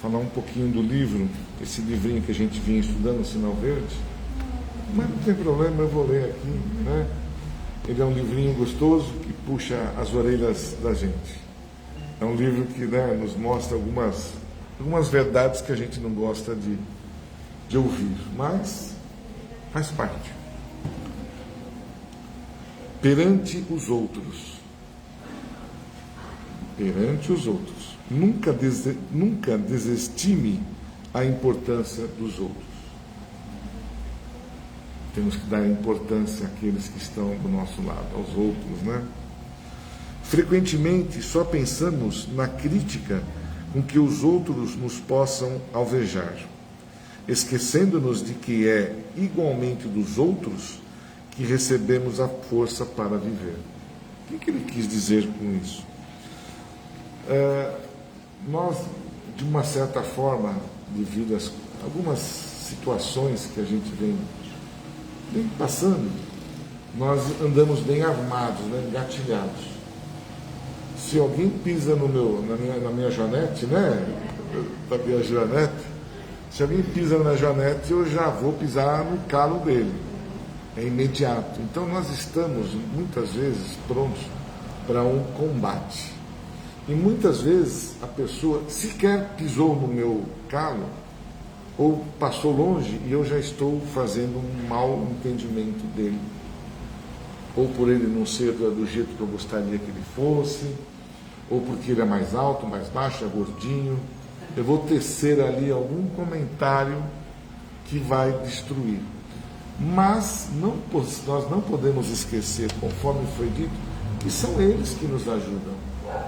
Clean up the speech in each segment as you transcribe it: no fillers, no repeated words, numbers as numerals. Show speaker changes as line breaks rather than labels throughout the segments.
falar um pouquinho do livro, esse livrinho que a gente vinha estudando, Sinal Verde, mas não tem problema, eu vou ler aqui, né? Ele é um livrinho gostoso que puxa as orelhas da gente. É um livro que, né, nos mostra algumas verdades que a gente não gosta de ouvir, mas faz parte. Perante os outros. Perante os outros. Nunca desestime a importância dos outros. Temos que dar importância àqueles que estão do nosso lado, aos outros, né? Frequentemente só pensamos na crítica com que os outros nos possam alvejar, esquecendo-nos de que é igualmente dos outros que recebemos a força para viver. O que ele quis dizer com isso? Nós, de uma certa forma, devido a algumas situações que a gente vem passando, nós andamos bem armados, né, engatilhados. Se alguém pisa na minha janete, né? Da minha janete, se alguém pisa na janete, eu já vou pisar no calo dele. É imediato. Então nós estamos, muitas vezes, prontos para um combate. E muitas vezes a pessoa sequer pisou no meu calo, ou passou longe e eu já estou fazendo um mau entendimento dele. Ou por ele não ser do jeito que eu gostaria que ele fosse, ou porque ele é mais alto, mais baixo, é gordinho. Eu vou tecer ali algum comentário que vai destruir. Mas nós não podemos esquecer, conforme foi dito, que são eles que nos ajudam,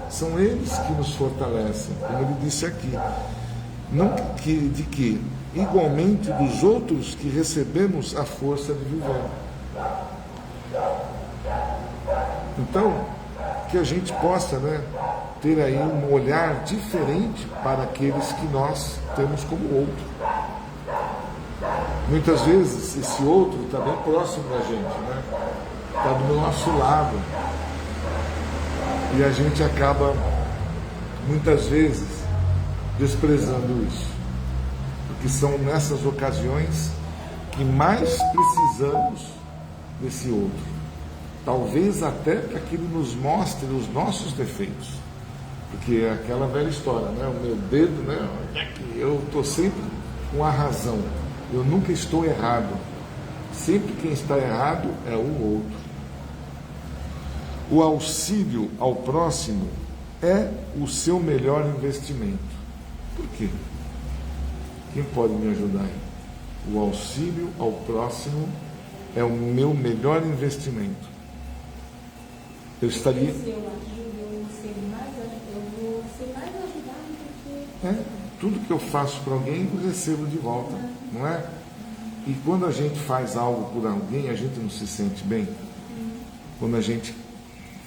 são eles que nos fortalecem, como ele disse aqui. Não de que, igualmente dos outros que recebemos a força de viver. Então, que a gente possa, né, ter aí um olhar diferente para aqueles que nós temos como outro. Muitas vezes esse outro está bem próximo da gente, né? Está do nosso lado. E a gente acaba, muitas vezes, desprezando isso. Porque são nessas ocasiões que mais precisamos desse outro. Talvez até para que ele nos mostre os nossos defeitos. Porque é aquela velha história, né? O meu dedo, né? Eu estou sempre com a razão. Eu nunca estou errado. Sempre quem está errado é o outro. O auxílio ao próximo é o seu melhor investimento. Por quê? Quem pode me ajudar aí? O auxílio ao próximo é o meu melhor investimento. Eu estaria...
Se eu ajudo, eu vou ser mais ajudado do que...
Tudo que eu faço para alguém, eu recebo de volta, não é? E quando a gente faz algo por alguém, a gente não se sente bem. Quando a gente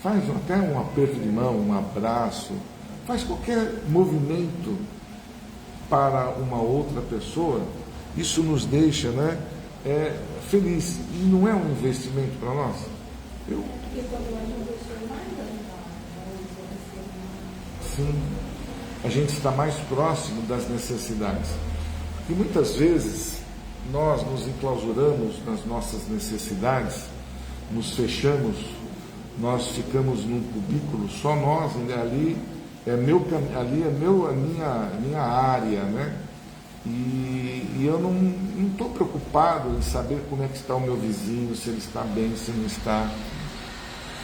faz até um aperto de mão, um abraço, faz qualquer movimento para uma outra pessoa, isso nos deixa, né, feliz. E não é um investimento para nós?
Porque quando eu ajudo, eu sou mais ajudado.
Sim, a gente está mais próximo das necessidades. E muitas vezes nós nos enclausuramos nas nossas necessidades, nos fechamos, nós ficamos num cubículo, só nós, ali é a minha área, né? E eu não estou preocupado em saber como é que está o meu vizinho, se ele está bem, se não está.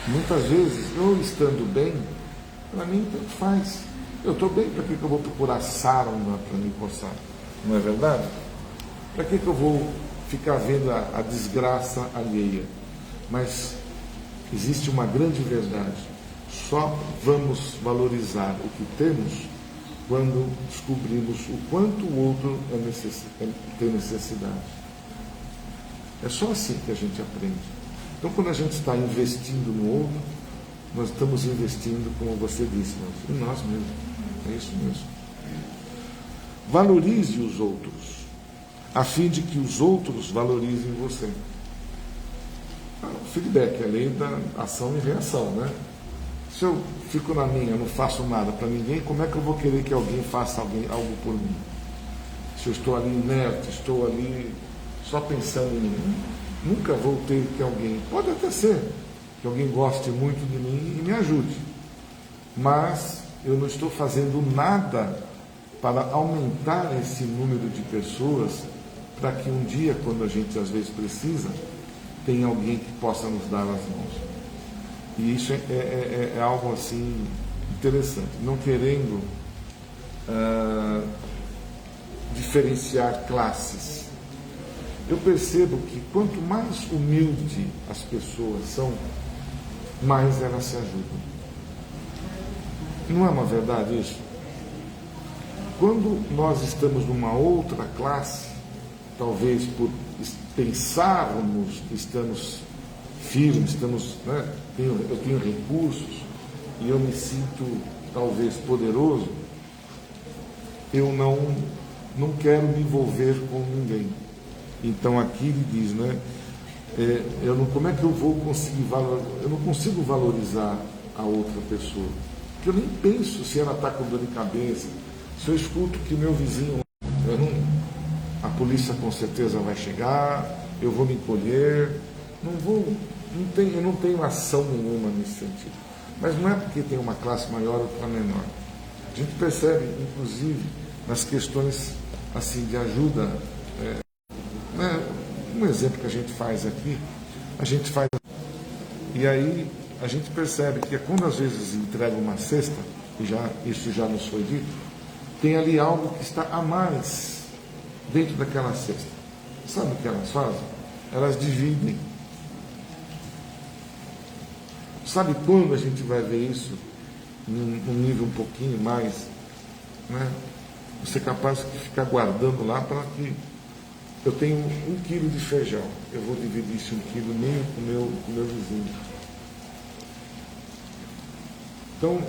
Muitas vezes, eu estando bem, para mim tanto faz. Eu estou bem, para que eu vou procurar sarna para me coçar? Não é verdade? Para que eu vou ficar vendo a desgraça alheia? Mas existe uma grande verdade. Só vamos valorizar o que temos quando descobrimos o quanto o outro tem necessidade. É só assim que a gente aprende. Então, quando a gente está investindo no outro, nós estamos investindo, como você disse, em nós mesmos. É isso mesmo. Valorize os outros, a fim de que os outros valorizem você. O feedback, a lei da ação e reação, né? Se eu fico na minha, não faço nada para ninguém, como é que eu vou querer que alguém faça algo por mim? Se eu estou ali inerte, estou ali só pensando em mim, nunca vou ter que alguém, pode até ser, que alguém goste muito de mim e me ajude, mas eu não estou fazendo nada para aumentar esse número de pessoas, para que um dia, quando a gente às vezes precisa, tenha alguém que possa nos dar as mãos. E isso é algo assim interessante, não querendo diferenciar classes. Eu percebo que quanto mais humilde as pessoas são, mais elas se ajudam. Não é uma verdade isso? Quando nós estamos numa outra classe, talvez por pensarmos que estamos firmes, eu tenho recursos e eu me sinto talvez poderoso, eu não quero me envolver com ninguém. Então aqui ele diz, como é que eu vou conseguir eu não consigo valorizar a outra pessoa, porque eu nem penso se ela está com dor de cabeça, se eu escuto que meu vizinho, a polícia com certeza vai chegar, eu vou me encolher, eu não tenho ação nenhuma nesse sentido. Mas não é porque tem uma classe maior ou outra menor. A gente percebe, inclusive, nas questões assim, de ajuda. Um exemplo que a gente faz aqui, e aí a gente percebe que quando às vezes entrega uma cesta, e isso já nos foi dito, tem ali algo que está a mais dentro daquela cesta. Sabe o que elas fazem? Elas dividem. Sabe quando a gente vai ver isso num nível um pouquinho mais, Você é capaz de ficar guardando lá para que eu tenho 1 quilo de feijão, eu vou dividir esse 1,5 quilo com o meu vizinho. Então,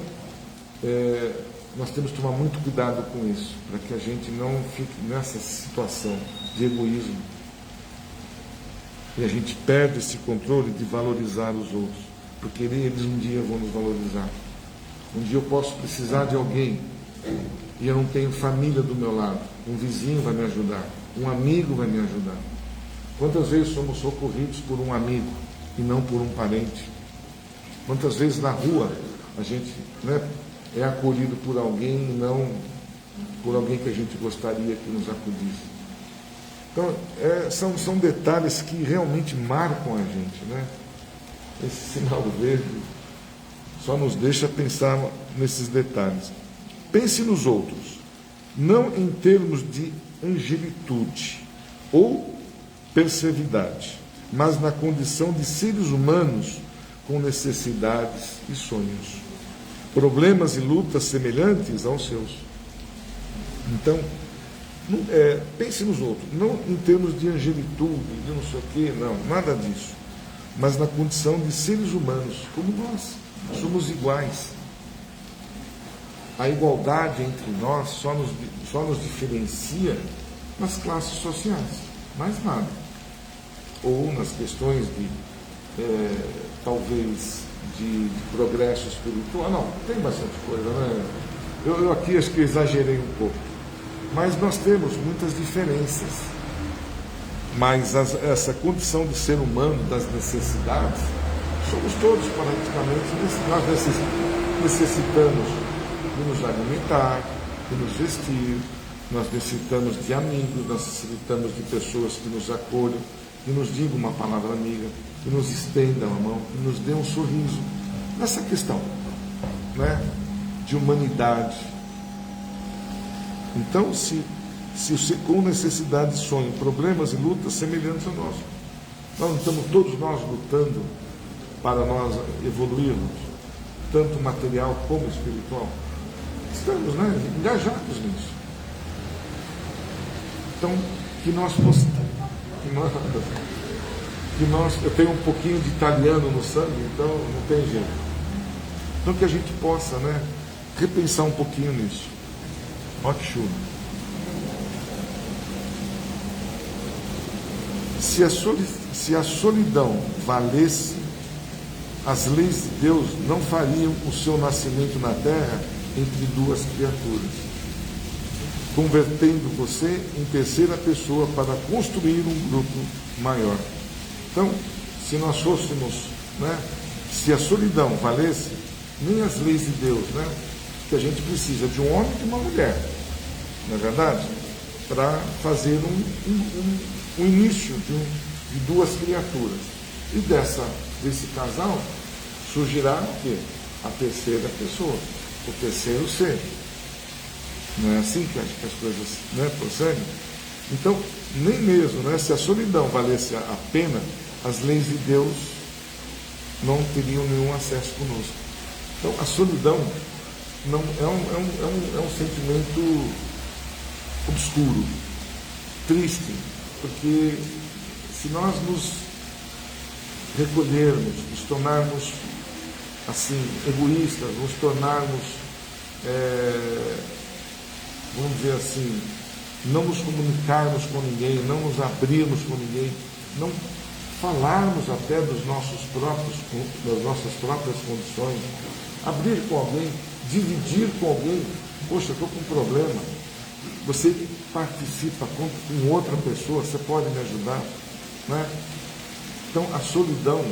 nós temos que tomar muito cuidado com isso, para que a gente não fique nessa situação de egoísmo. E a gente perde esse controle de valorizar os outros, porque eles um dia vão nos valorizar. Um dia eu posso precisar de alguém e eu não tenho família do meu lado. Um vizinho vai me ajudar, um amigo vai me ajudar. Quantas vezes somos socorridos por um amigo e não por um parente? Quantas vezes na rua a gente é acolhido por alguém e não por alguém que a gente gostaria que nos acudisse? Então, são detalhes que realmente marcam a gente, Esse sinal verde só nos deixa pensar nesses detalhes. Pense nos outros, não em termos de angelitude ou perseveridade, mas na condição de seres humanos com necessidades e sonhos, problemas e lutas semelhantes aos seus. Então, pense nos outros, não em termos de angelitude, de não sei o quê, não, nada disso, mas na condição de seres humanos, como nós, somos iguais. A igualdade entre nós só nos diferencia nas classes sociais, mais nada. Ou nas questões talvez, de progresso espiritual. Não, tem bastante coisa, Eu aqui acho que exagerei um pouco. Mas nós temos muitas diferenças. Mas essa condição de ser humano, das necessidades, somos todos praticamente, nós necessitamos de nos alimentar, de nos vestir, nós necessitamos de amigos, nós necessitamos de pessoas que nos acolham, que nos digam uma palavra amiga, que nos estendam a mão, que nos dê um sorriso. Nessa questão, de humanidade. Então, se com necessidade sonham problemas e lutas semelhantes ao nosso, nós não estamos todos nós lutando para nós evoluirmos, tanto material como espiritual. Estamos engajados nisso. Então, eu tenho um pouquinho de italiano no sangue, então não tem jeito. Então que a gente possa repensar um pouquinho nisso. Olha que chuva. Se a solidão valesse as leis de Deus não fariam o seu nascimento na terra entre duas criaturas, convertendo você em terceira pessoa para construir um grupo maior. Então, se nós fôssemos, se a solidão valesse, nem as leis de Deus, que a gente precisa de um homem e de uma mulher, não é verdade? Para fazer um início de duas criaturas. E desse casal surgirá o quê? A terceira pessoa, o terceiro ser. Não é assim que as coisas procedem? Então, nem mesmo, se a solidão valesse a pena, as leis de Deus não teriam nenhum acesso conosco. Então, a solidão não é um sentimento obscuro, triste, porque se nós nos recolhermos, nos tornarmos assim egoístas, nos tornarmos, vamos dizer assim, não nos comunicarmos com ninguém, não nos abrirmos com ninguém, não falarmos até das nossas próprias condições, abrir com alguém, dividir com alguém. Poxa, estou com um problema. Você participa com outra pessoa, você pode me ajudar, Então, a solidão,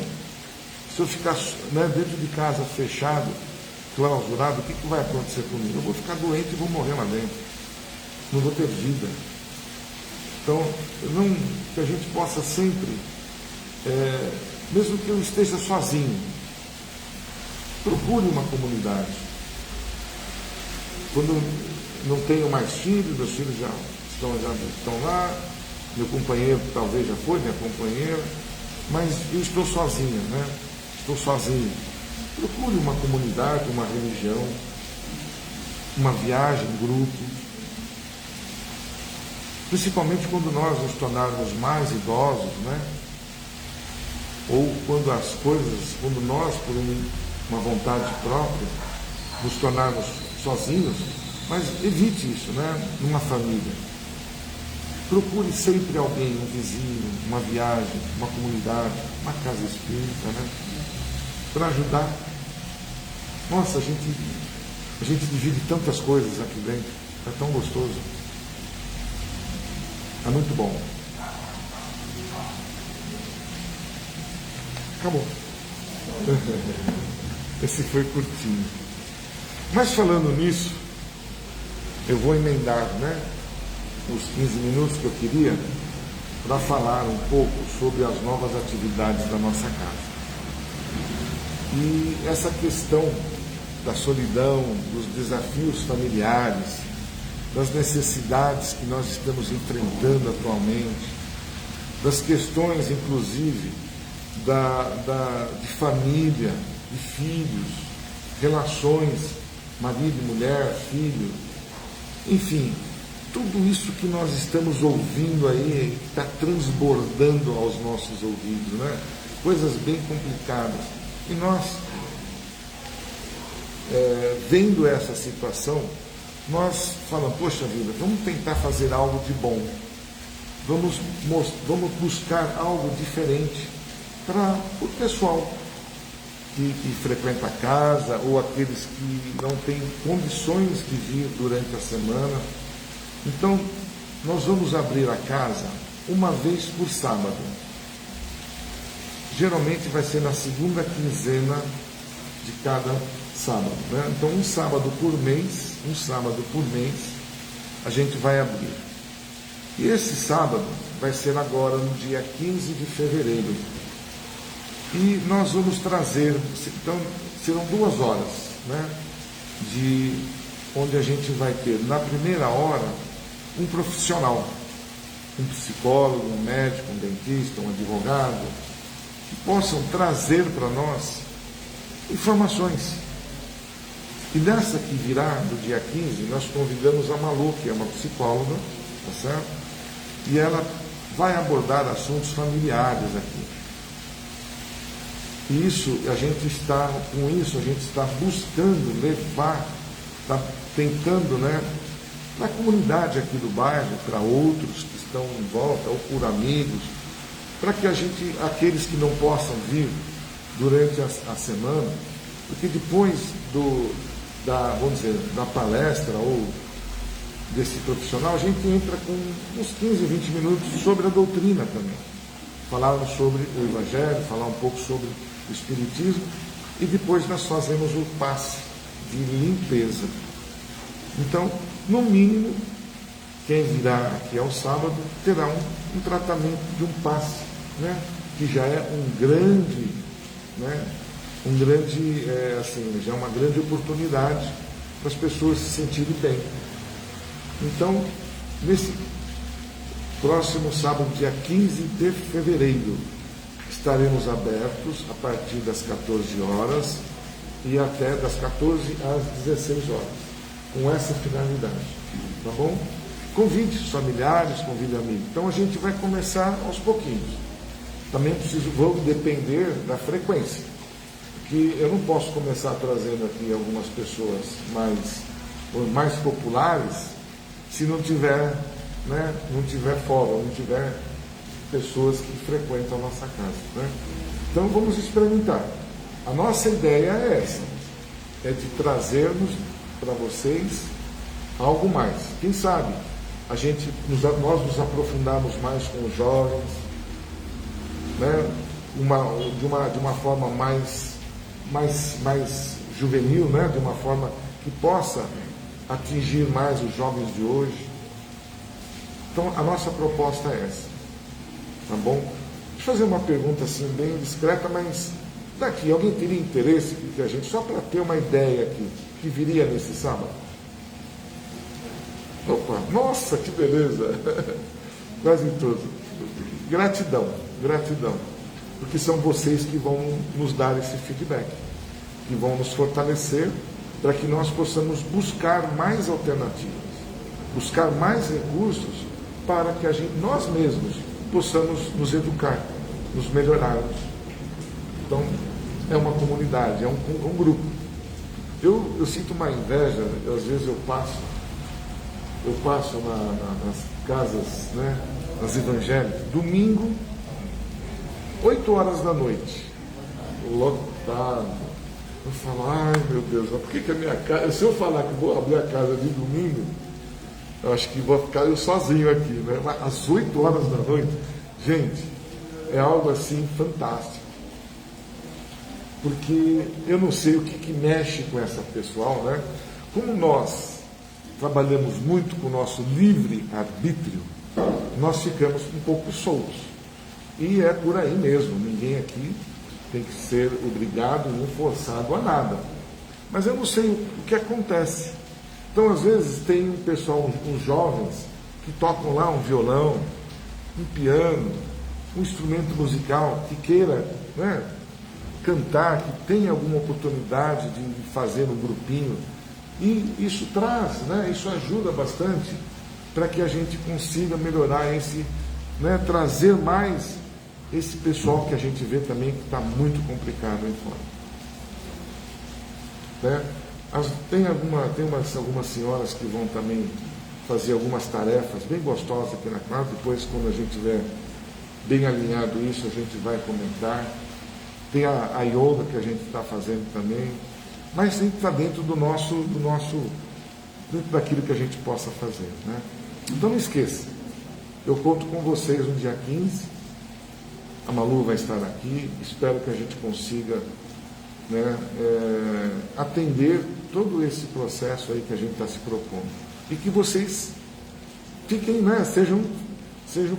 se eu ficar dentro de casa fechado, clausurado, o que vai acontecer comigo? Eu vou ficar doente e vou morrer lá dentro. Não vou ter vida. Então, que a gente possa sempre, mesmo que eu esteja sozinho, procure uma comunidade. Quando não tenho mais filhos, meus filhos já estão lá, meu companheiro talvez já foi, minha companheira, mas eu estou sozinha, Estou sozinho. Procure uma comunidade, uma religião, uma viagem, um grupo. Principalmente quando nós nos tornarmos mais idosos, Ou quando nós, por uma vontade própria, nos tornarmos sozinhos, mas evite isso, numa família. Procure sempre alguém, um vizinho, uma viagem, uma comunidade, uma casa espírita, para ajudar. Nossa, a gente divide tantas coisas aqui dentro, é tão gostoso. É muito bom. Acabou. Esse foi curtinho. Mas falando nisso, eu vou emendar, os 15 minutos que eu queria para falar um pouco sobre as novas atividades da nossa casa. E essa questão da solidão, dos desafios familiares, das necessidades que nós estamos enfrentando atualmente, das questões, inclusive, de família, de filhos, relações, marido e mulher, filho, enfim, tudo isso que nós estamos ouvindo aí, está transbordando aos nossos ouvidos, Coisas bem complicadas. E nós, vendo essa situação, nós falamos, poxa vida, vamos tentar fazer algo de bom. Vamos buscar algo diferente para o pessoal que frequenta a casa ou aqueles que não têm condições de vir durante a semana. Então, nós vamos abrir a casa uma vez por sábado. Geralmente vai ser na segunda quinzena de cada sábado. Então, um sábado por mês, a gente vai abrir. E esse sábado vai ser agora no dia 15 de fevereiro. E nós vamos trazer, então, serão 2 horas, onde a gente vai ter, na primeira hora, um profissional, um psicólogo, um médico, um dentista, um advogado, que possam trazer para nós informações. E nessa que virá, do dia 15, nós convidamos a Malu, que é uma psicóloga, tá certo? E ela vai abordar assuntos familiares aqui. E a gente está buscando levar, está tentando, na comunidade aqui do bairro, para outros que estão em volta, ou por amigos, para que aqueles que não possam vir, durante a semana, porque depois vamos dizer, da palestra ou desse profissional, a gente entra com uns 15, 20 minutos sobre a doutrina também. Falar sobre o Evangelho, falar um pouco sobre o Espiritismo, e depois nós fazemos o passe de limpeza. Então, no mínimo, quem virá aqui ao sábado terá um tratamento de um passe, né? Que já é já é uma grande oportunidade para as pessoas se sentirem bem. Então, nesse próximo sábado, dia 15 de fevereiro, estaremos abertos a partir das 14 horas e até das 14 às 16 horas, com essa finalidade, tá bom? Convide os familiares, convide amigos. Então a gente vai começar aos pouquinhos. Também vou depender da frequência, porque eu não posso começar trazendo aqui algumas pessoas mais populares se não tiver, né, não tiver fora, não tiver pessoas que frequentam a nossa casa, né? Então vamos experimentar. A nossa ideia é essa, é de trazermos para vocês algo mais. Quem sabe nós nos aprofundarmos mais com os jovens, né? de uma forma mais juvenil, né? De uma forma que possa atingir mais os jovens de hoje. Então a nossa proposta é essa, tá bom? Deixa eu fazer uma pergunta assim bem discreta, mas daqui, alguém teria interesse que a gente, só para ter uma ideia aqui, que viria nesse sábado? Opa, nossa, que beleza! Quase todos. Gratidão, porque são vocês que vão nos dar esse feedback, que vão nos fortalecer para que nós possamos buscar mais alternativas, buscar mais recursos para que nós mesmos possamos nos educar, nos melhorarmos. Então, é uma comunidade, é um grupo. Eu sinto uma inveja, às vezes eu passo nas casas, né, nas evangélicas, domingo, 8 horas da noite, lotado. Eu falo, ai meu Deus, por que a minha casa, se eu falar que vou abrir a casa de domingo, eu acho que vou ficar eu sozinho aqui, né? Mas às 8 horas da noite, gente, é algo assim fantástico. Porque eu não sei o que mexe com essa pessoal, né? Como nós trabalhamos muito com o nosso livre-arbítrio, nós ficamos um pouco soltos. E é por aí mesmo, ninguém aqui tem que ser obrigado nem forçado a nada. Mas eu não sei o que acontece. Então, às vezes, tem um pessoal, uns jovens, que tocam lá um violão, um piano, um instrumento musical, que queira, né, cantar, que tenha alguma oportunidade de fazer um grupinho. E isso traz, né, isso ajuda bastante para que a gente consiga melhorar né, trazer mais esse pessoal que a gente vê também que está muito complicado aí fora. Né? Tem algumas senhoras que vão também fazer algumas tarefas bem gostosas aqui na casa. Depois, quando a gente tiver bem alinhado isso, a gente vai comentar. Tem a yoga que a gente está fazendo também, mas sempre está dentro dentro daquilo que a gente possa fazer, né? Então não esqueça, eu conto com vocês no dia 15, a Malu vai estar aqui, espero que a gente consiga, né, atender todo esse processo aí que a gente está se propondo, e que vocês fiquem, né, sejam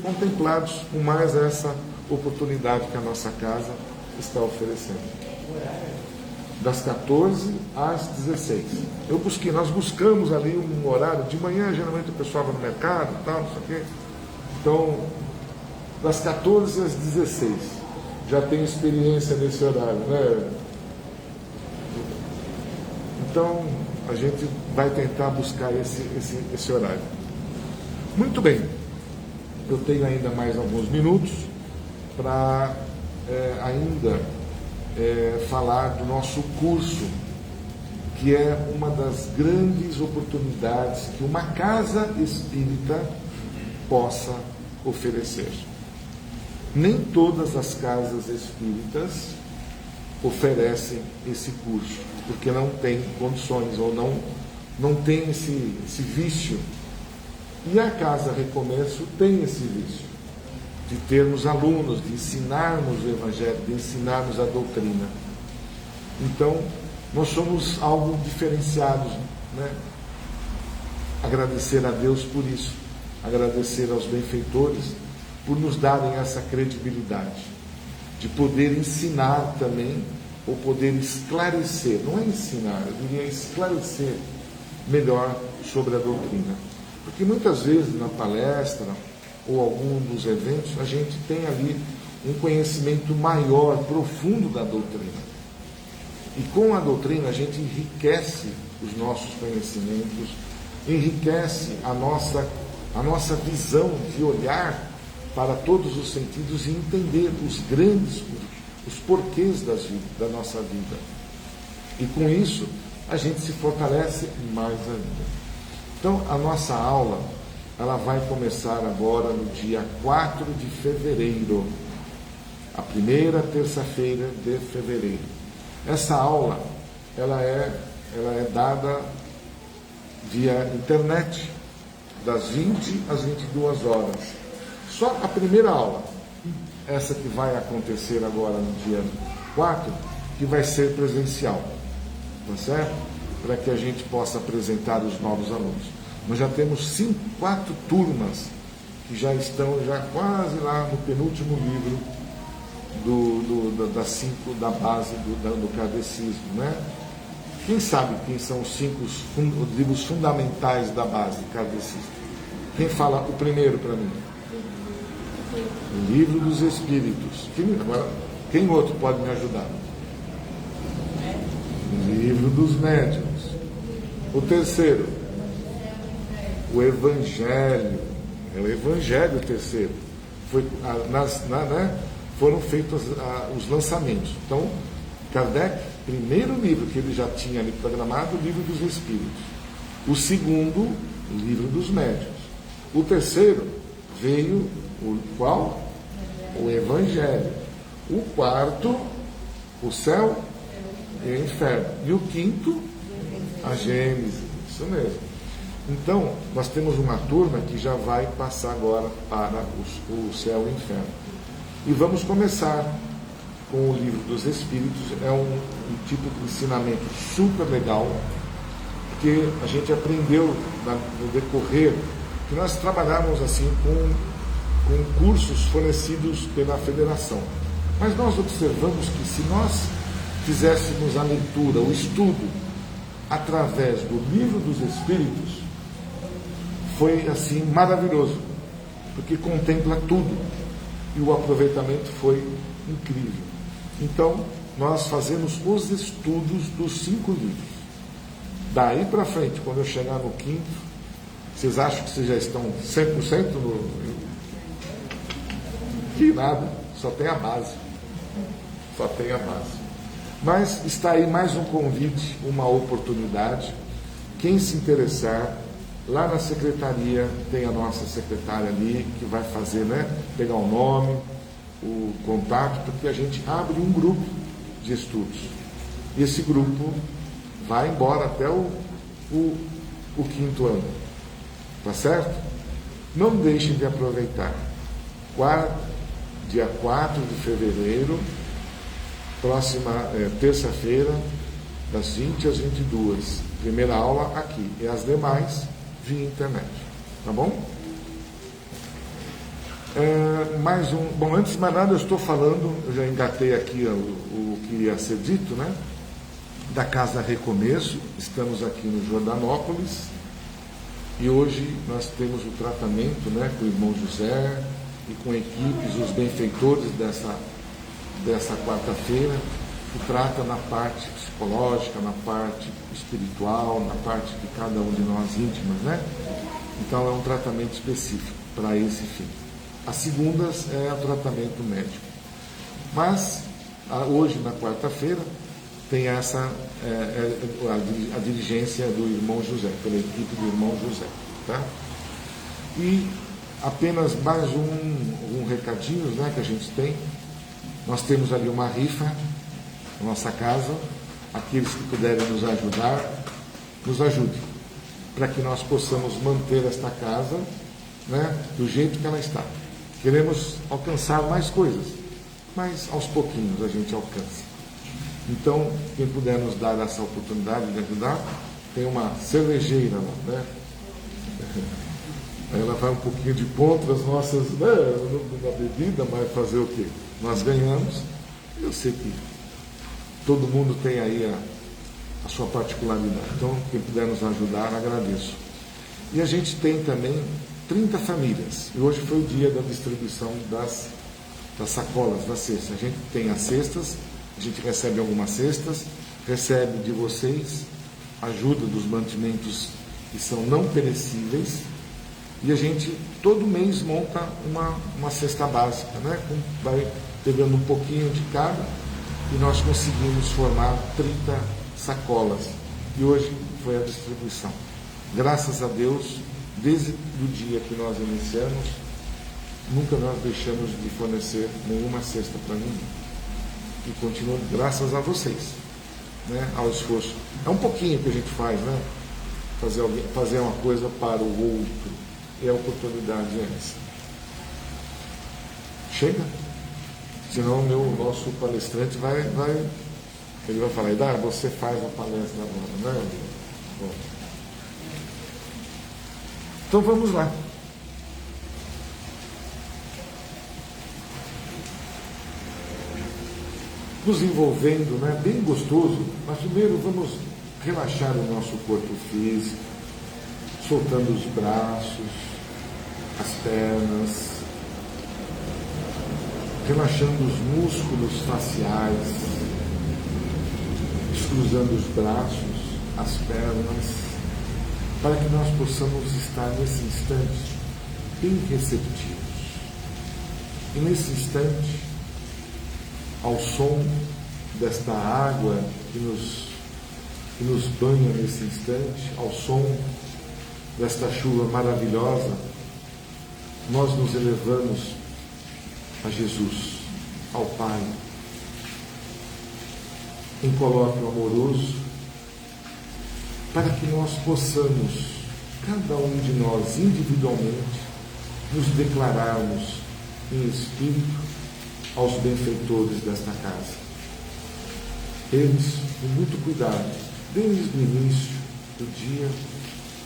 contemplados com mais essa oportunidade que a nossa casa está oferecendo. Das 14 às 16. Nós buscamos ali um horário, de manhã geralmente o pessoal vai no mercado e tal, não sei o quê. Então, das 14 às 16. Já tenho experiência nesse horário, né? Então, a gente vai tentar buscar esse horário. Muito bem. Eu tenho ainda mais alguns minutos para falar do nosso curso, que é uma das grandes oportunidades que uma casa espírita possa oferecer. Nem todas as casas espíritas oferecem esse curso, porque não tem condições ou não tem esse vício. E a Casa Recomeço tem esse vício de termos alunos, de ensinarmos o Evangelho, de ensinarmos a doutrina. Então, nós somos algo diferenciados, né? Agradecer a Deus por isso, agradecer aos benfeitores por nos darem essa credibilidade, de poder ensinar também, ou poder esclarecer, não é ensinar, eu diria esclarecer melhor sobre a doutrina. Porque muitas vezes na palestra ou algum dos eventos a gente tem ali um conhecimento maior, profundo da doutrina. E com a doutrina a gente enriquece os nossos conhecimentos, enriquece a nossa visão de olhar para todos os sentidos e entender os porquês da nossa vida. E com isso a gente se fortalece mais ainda. Então, a nossa aula, ela vai começar agora no dia 4 de fevereiro, a primeira terça-feira de fevereiro. Essa aula, ela é dada via internet, das 20 às 22 horas. Só a primeira aula, essa que vai acontecer agora no dia 4, que vai ser presencial, tá certo? Para que a gente possa apresentar os novos alunos. Nós já temos 4 turmas que já estão quase lá no penúltimo livro das 5 da base do kardecismo, né? Quem sabe quem são os 5 livros fundamentais da base kardecista? Quem fala o primeiro para mim? O Livro dos Espíritos. Quem outro pode me ajudar? O Livro dos Médiuns. O terceiro, o Evangelho. É o Evangelho o terceiro. Foram feitos os lançamentos. Então, Kardec, primeiro livro que ele já tinha ali programado, o Livro dos Espíritos. O segundo, o Livro dos Médiuns. O terceiro veio qual? O Evangelho. O quarto, o céu e o inferno. E o quinto, a Gênesis. Isso mesmo. Então, nós temos uma turma que já vai passar agora para o céu e o inferno. E vamos começar com o Livro dos Espíritos. É um tipo de ensinamento super legal, porque a gente aprendeu no decorrer que nós trabalhamos assim com cursos fornecidos pela federação. Mas nós observamos que se nós fizéssemos a leitura, o estudo, através do Livro dos Espíritos, foi assim maravilhoso, porque contempla tudo e o aproveitamento foi incrível. Então, nós fazemos os estudos dos 5 livros. Daí para frente, quando eu chegar no quinto, vocês acham que vocês já estão 100% no... Que nada, só tem a base. Só tem a base. Mas está aí mais um convite, uma oportunidade. Quem se interessar, lá na secretaria tem a nossa secretária ali que vai fazer, né? Pegar o nome, o contato, porque a gente abre um grupo de estudos. E esse grupo vai embora até o 5º ano. Tá certo? Não deixem de aproveitar. Dia 4 de fevereiro, próxima terça-feira, das 20 às 22. Primeira aula aqui. E as demais via internet. Tá bom? Bom, antes de mais nada, eu estou falando, eu já engatei aqui o que ia ser dito, né? Da Casa Recomeço. Estamos aqui no Jordanópolis. E hoje nós temos o tratamento, né, com o irmão José e com equipes, os benfeitores dessa quarta-feira, que trata na parte psicológica, na parte espiritual, na parte de cada um de nós íntimas, né? Então é um tratamento específico para esse fim. As segundas é o tratamento médico. Mas hoje, na quarta-feira, tem essa a dirigência do irmão José, pela equipe do irmão José, tá? E apenas mais um recadinho, né, que a gente tem. Nós temos ali uma rifa a nossa casa, aqueles que puderem nos ajudar, nos ajude, para que nós possamos manter esta casa, né, do jeito que ela está. Queremos alcançar mais coisas, mas aos pouquinhos a gente alcança. Então, quem puder nos dar essa oportunidade de ajudar, tem uma cervejeira lá, né? Aí ela vai um pouquinho de ponto as nossas, né, na bebida, mas fazer o quê? Nós ganhamos. Eu sei que todo mundo tem aí a sua particularidade. Então, quem puder nos ajudar, agradeço. E a gente tem também 30 famílias. E hoje foi o dia da distribuição das sacolas, das cestas. A gente tem as cestas, a gente recebe algumas cestas, recebe de vocês ajuda dos mantimentos que são não perecíveis, e a gente todo mês monta uma cesta básica, né? Vai pegando um pouquinho de cada, e nós conseguimos formar 30 sacolas. E hoje foi a distribuição. Graças a Deus, desde o dia que nós iniciamos, nunca nós deixamos de fornecer nenhuma cesta para ninguém. E continua graças a vocês, né, ao esforço. É um pouquinho que a gente faz, né? Fazer uma coisa para o outro. E a oportunidade é essa. Chega? Senão o nosso palestrante ele vai falar, Idar, você faz a palestra agora, né? Bom. Então vamos lá. Nos envolvendo, né? Bem gostoso, mas primeiro vamos relaxar o nosso corpo físico, soltando os braços, as pernas, relaxando os músculos faciais, descruzando os braços, as pernas, para que nós possamos estar nesse instante bem receptivos. E nesse instante, ao som desta água que nos banha nesse instante, ao som desta chuva maravilhosa, nós nos elevamos a Jesus, ao Pai, em colóquio amoroso, para que nós possamos, cada um de nós individualmente, nos declararmos em espírito aos benfeitores desta casa. Eles, com muito cuidado, desde o início do dia,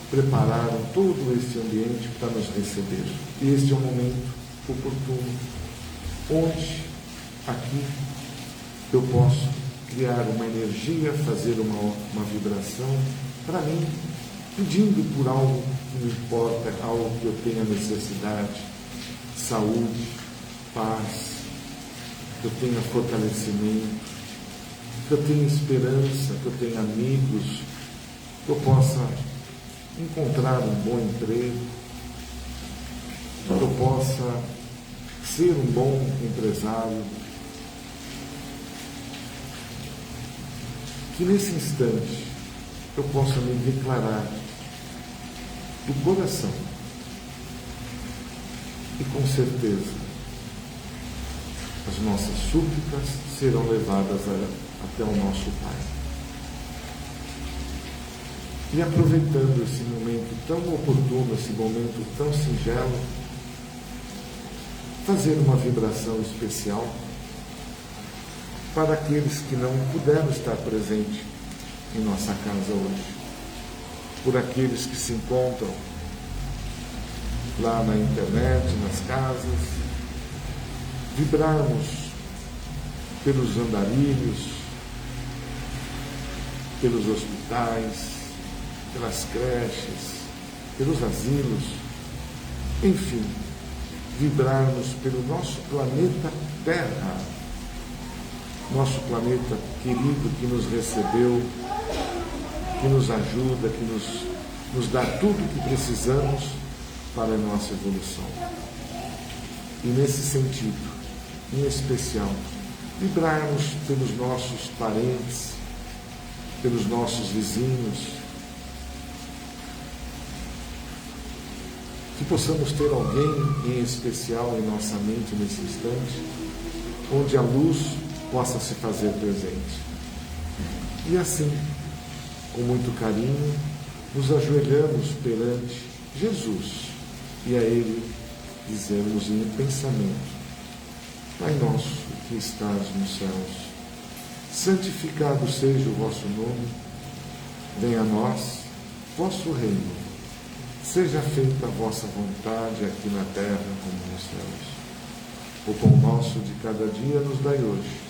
prepararam todo este ambiente para nos receber. E este é um momento oportuno, onde aqui eu posso criar uma energia, fazer uma vibração para mim, pedindo por algo que me importa, algo que eu tenha necessidade, saúde, paz, que eu tenha fortalecimento, que eu tenha esperança, que eu tenha amigos, que eu possa encontrar um bom emprego, que eu possa ser um bom empresário, que nesse instante eu possa me declarar do coração e com certeza as nossas súplicas serão levadas até o nosso Pai. E aproveitando esse momento tão oportuno, esse momento tão singelo, fazer uma vibração especial para aqueles que não puderam estar presentes em nossa casa hoje, por aqueles que se encontram lá na internet, nas casas, vibrarmos pelos andarilhos, pelos hospitais, pelas creches, pelos asilos, enfim, vibrarmos pelo nosso planeta Terra, nosso planeta querido que nos recebeu, que nos ajuda, que nos dá tudo o que precisamos para a nossa evolução. E nesse sentido, em especial, vibrarmos pelos nossos parentes, pelos nossos vizinhos, que possamos ter alguém em especial em nossa mente nesse instante, onde a luz possa se fazer presente. E assim, com muito carinho, nos ajoelhamos perante Jesus e a Ele dizemos em pensamento: Pai nosso que estás nos céus, santificado seja o vosso nome, venha a nós vosso reino, seja feita a vossa vontade aqui na terra como nos céus. O pão nosso de cada dia nos dai hoje.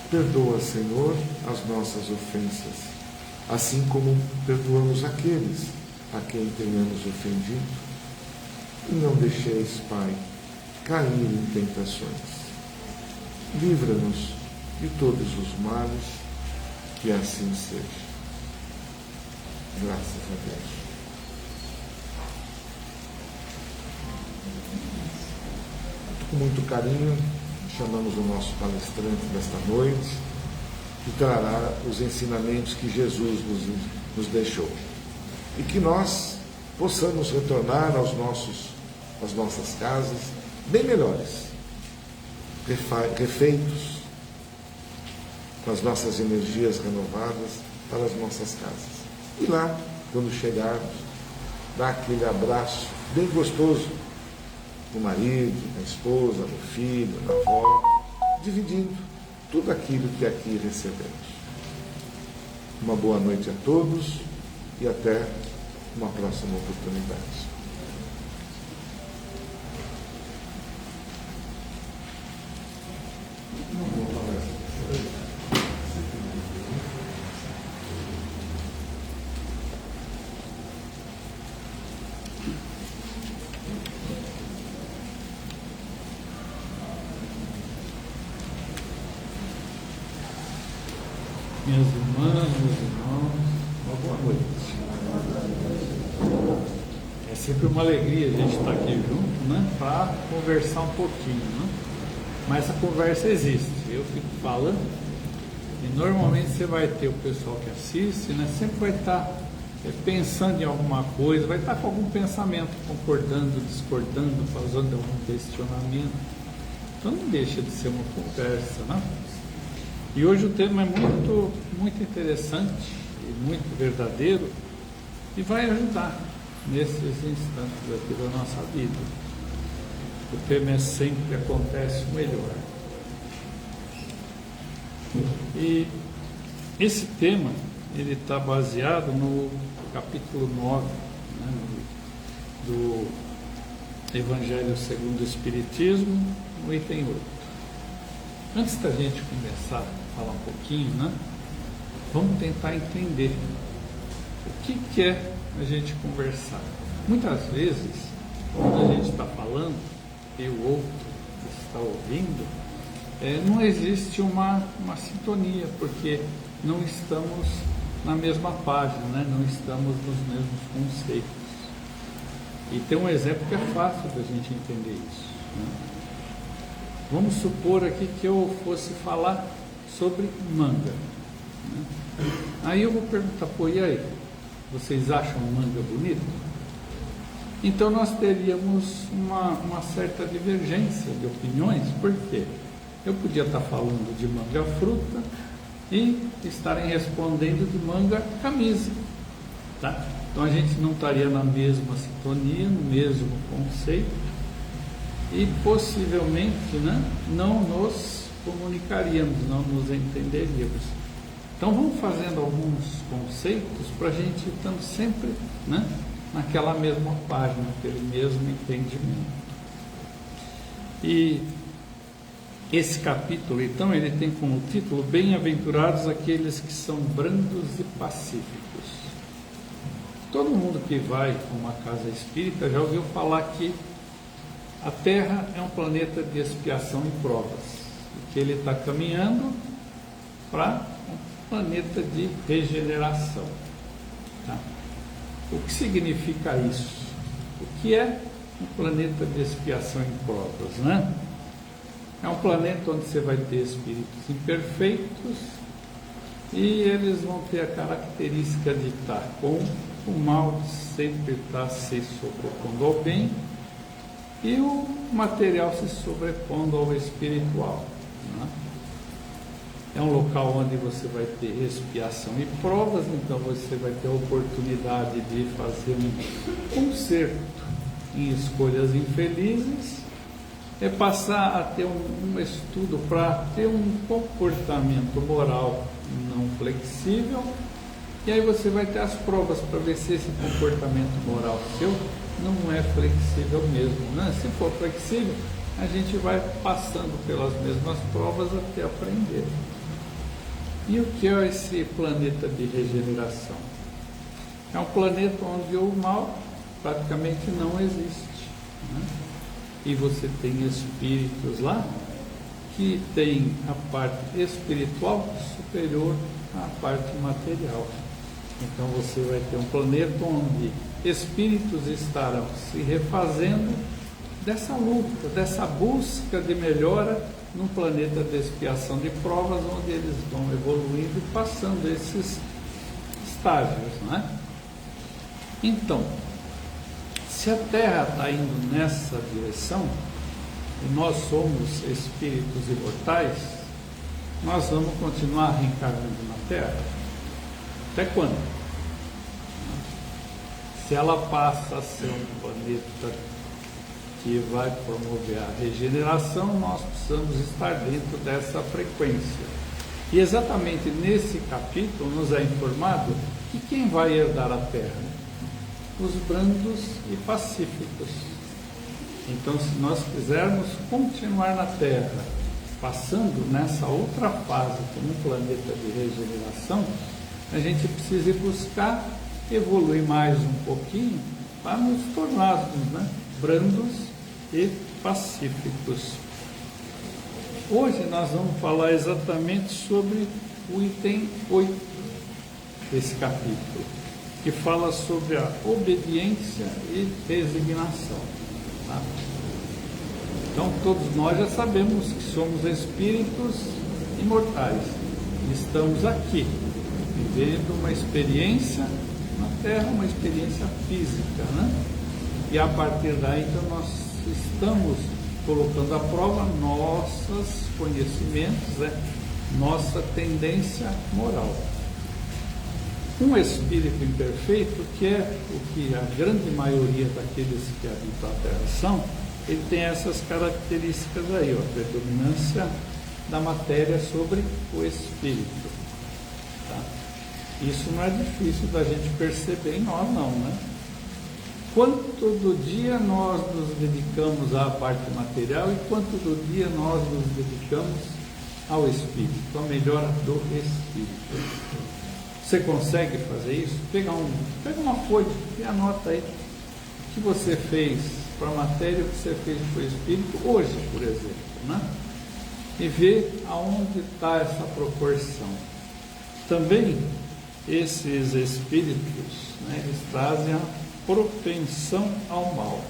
Perdoa, Senhor, as nossas ofensas, assim como perdoamos aqueles a quem tenhamos ofendido. E não deixeis, Pai, cair em tentações. Livra-nos de todos os males, que assim seja. Graças a Deus. Com muito carinho, chamamos o nosso palestrante desta noite, que trará os ensinamentos que Jesus nos deixou. E que nós possamos retornar às nossas casas bem melhores, refeitos, com as nossas energias renovadas para as nossas casas. E lá, quando chegarmos, dar aquele abraço bem gostoso no marido, na esposa, no filho, na avó, dividindo tudo aquilo que aqui recebemos. Uma boa noite a todos e até uma próxima oportunidade.
Minhas irmãs, meus irmãos, uma boa noite. É sempre uma alegria a gente estar aqui junto, né, para conversar um pouquinho, né? Mas essa conversa existe, eu fico falando, e normalmente você vai ter o pessoal que assiste, né, sempre vai estar pensando em alguma coisa, vai estar com algum pensamento, concordando, discordando, fazendo algum questionamento. Então não deixa de ser uma conversa, né? E hoje o tema é muito interessante e muito verdadeiro e vai ajudar nesses instantes aqui da nossa vida. O tema é sempre acontece o melhor. E esse tema, ele está baseado no capítulo 9, né, do Evangelho segundo o Espiritismo, no item 8. Antes da gente começar a falar um pouquinho, né, vamos tentar entender o que é a gente conversar. Muitas vezes, quando a gente está falando e o outro está ouvindo, não existe uma sintonia, porque não estamos na mesma página, né? Não estamos nos mesmos conceitos. E tem um exemplo que é fácil da gente entender isso, né? Vamos supor aqui que eu fosse falar sobre manga, né? Aí eu vou perguntar, pô, e aí? Vocês acham manga bonito? Então nós teríamos uma certa divergência de opiniões, por quê? Eu podia estar falando de manga fruta e estarem respondendo de manga camisa, tá? Então a gente não estaria na mesma sintonia, no mesmo conceito, e possivelmente, né, não nos comunicaríamos, não nos entenderíamos. Então vamos fazendo alguns conceitos para a gente estando sempre, né, naquela mesma página, aquele mesmo entendimento. E esse capítulo, então, ele tem como título Bem-aventurados aqueles que são brandos e pacíficos. Todo mundo que vai a uma casa espírita já ouviu falar que a Terra é um planeta de expiação e provas, e que ele está caminhando para um planeta de regeneração. Tá? O que significa isso? O que é um planeta de expiação e provas, né? É um planeta onde você vai ter espíritos imperfeitos e eles vão ter a característica de estar com o mal, de sempre estar se sobrepondo ao bem, e o material se sobrepondo ao espiritual, né? É um local onde você vai ter expiação e provas, então você vai ter a oportunidade de fazer um conserto em escolhas infelizes, é passar a ter um estudo para ter um comportamento moral não flexível, e aí você vai ter as provas para ver se esse comportamento moral seu não é flexível mesmo, né? Se for flexível, a gente vai passando pelas mesmas provas até aprender. E o que é esse planeta de regeneração? É um planeta onde o mal praticamente não existe, né? E você tem espíritos lá que tem a parte espiritual superior à parte material. Então você vai ter um planeta onde espíritos estarão se refazendo dessa luta, dessa busca de melhora num planeta de expiação de provas, onde eles vão evoluindo e passando esses estágios, né? Então, se a Terra está indo nessa direção, e nós somos espíritos imortais, nós vamos continuar reencarnando na Terra? Até quando? Se ela passa a ser um planeta que vai promover a regeneração, nós precisamos estar dentro dessa frequência. E exatamente nesse capítulo nos é informado que quem vai herdar a Terra? Os brandos e pacíficos. Então, se nós quisermos continuar na Terra, passando nessa outra fase como um planeta de regeneração, a gente precisa buscar evoluir mais um pouquinho para nos tornarmos, né, brandos e pacíficos. Hoje nós vamos falar exatamente sobre o item 8 desse capítulo, que fala sobre a obediência e resignação. Tá? Então todos nós já sabemos que somos espíritos imortais. Estamos aqui, vivendo uma experiência na Terra, uma experiência física, né? E a partir daí, então, nós estamos colocando à prova nossos conhecimentos, nossa tendência moral. Um espírito imperfeito, que é o que a grande maioria daqueles que habitam a Terra são, ele tem essas características aí, a predominância da matéria sobre o espírito. Tá? Isso não é difícil da gente perceber em nós, não, né? Quanto do dia nós nos dedicamos à parte material e quanto do dia nós nos dedicamos ao espírito, à melhora do espírito. Você consegue fazer isso? Pega uma folha e anota aí o que você fez para a matéria e o que você fez para o espírito hoje, por exemplo, né? E ver aonde está essa proporção. Também esses espíritos, né, eles trazem a propensão ao mal.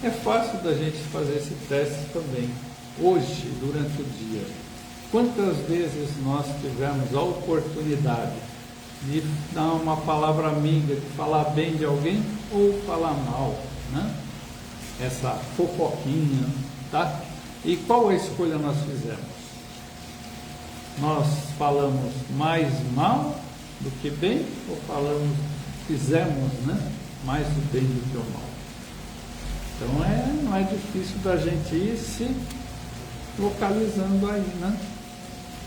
É fácil da gente fazer esse teste também. Hoje, durante o dia, quantas vezes nós tivemos a oportunidade de dar uma palavra amiga, de falar bem de alguém ou falar mal, né? Essa fofoquinha, tá? E qual a escolha nós fizemos? Nós falamos mais mal do que bem ou fizemos, né, mais o bem do que o mal? Então não é difícil da gente ir se localizando aí, né?